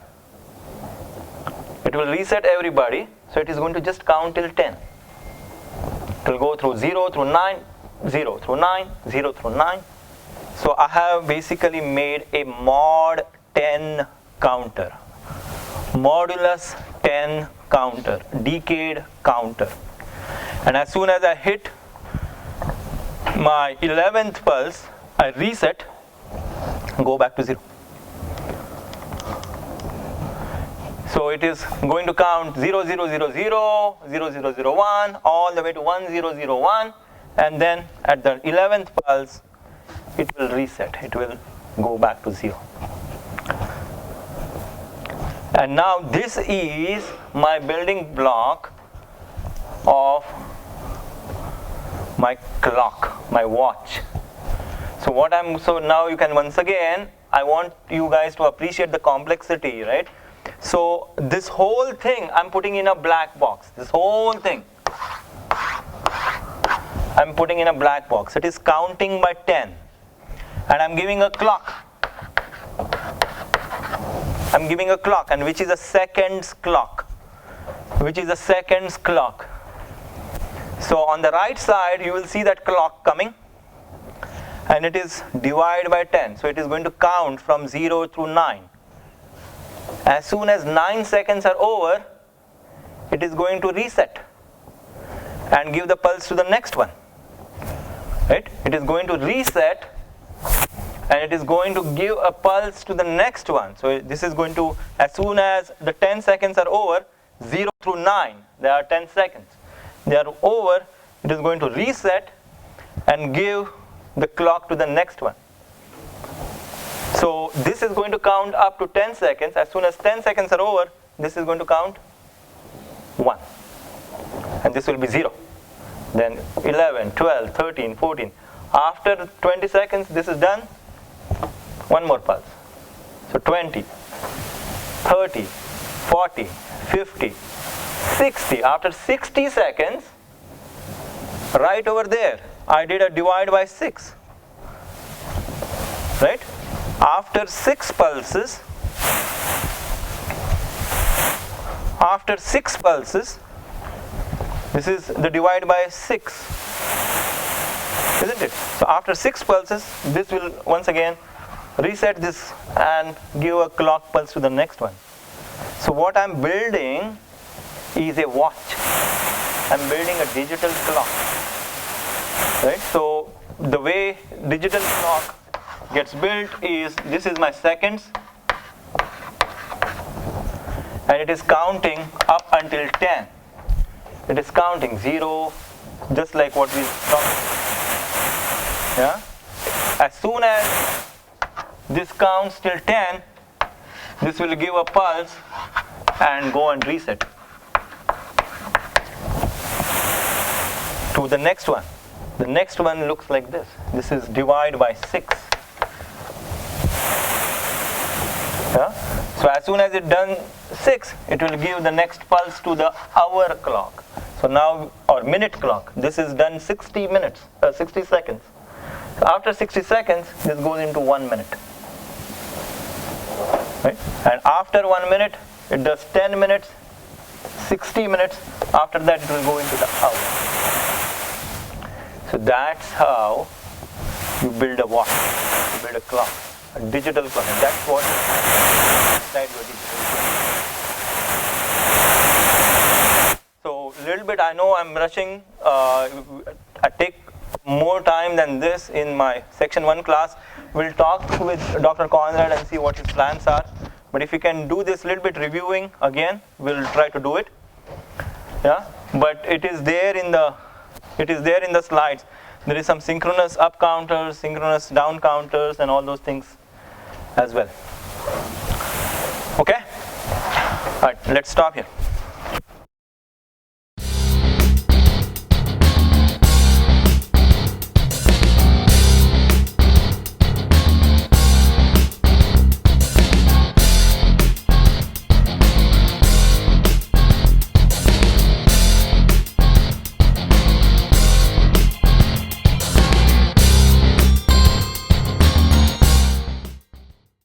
It will reset everybody, so it is going to just count till 10. It will go through 0 through 9, 0 through 9, 0 through 9. So I have basically made a mod 10 counter, modulus 10 counter, decade counter. And as soon as I hit my 11th pulse, I reset, go back to 0. So it is going to count 0, 0, 0, 0, 0, 0, 0, 1, all the way to 1, 0, 0, 1, and then at the 11th pulse, it will reset. It will go back to 0. And now this is my building block of my clock, my watch. So now you can once again, I want you guys to appreciate the complexity, right? So this whole thing I'm putting in a black box. This whole thing I'm putting in a black box. It is counting by 10. And I'm giving a clock. I'm giving a clock, and which is a seconds clock. Which is a seconds clock. So on the right side, you will see that clock coming. And it is divided by 10. So it is going to count from 0 through 9. As soon as 9 seconds are over, it is going to reset and give the pulse to the next one. Right? It is going to reset and it is going to give a pulse to the next one. So this is going to, as soon as the 10 seconds are over, 0 through 9, there are 10 seconds. They are over, it is going to reset and give the clock to the next one. So this is going to count up to 10 seconds. As soon as 10 seconds are over, this is going to count 1. And this will be 0. Then 11, 12, 13, 14. After 20 seconds, this is done. One more pulse. So 20, 30, 40, 50, 60. After 60 seconds, right over there, I did a divide by 6. Right? After 6 pulses, this is the divide by 6, isn't it? So after 6 pulses, this will once again reset this and give a clock pulse to the next one. So what I'm building is a watch. I'm building a digital clock. Right? So the way digital clock gets built is, this is my seconds, and it is counting up until 10. It is counting 0, just like what we talked. Yeah? As soon as this counts till 10, this will give a pulse and go and reset to the next one. The next one looks like this. This is divide by 6. Yeah? So as soon as it done 6, it will give the next pulse to the hour clock. So now, or minute clock. This is done 60 minutes, 60 seconds. So after 60 seconds, this goes into 1 minute. Right? And after 1 minute, it does 10 minutes, 60 minutes. After that, it will go into the hour. So that's how you build a watch, you build a clock, a digital clock. And that's what inside your digital clock. So a little bit, I know I'm rushing. I take more time than this in my section 1 class. We'll talk with Dr. Conrad and see what his plans are. But if you can do this little bit reviewing again, we'll try to do it. Yeah, but it is there in the slides. There is some synchronous up counters, synchronous down counters, and all those things as well. Okay? All right, let's stop here.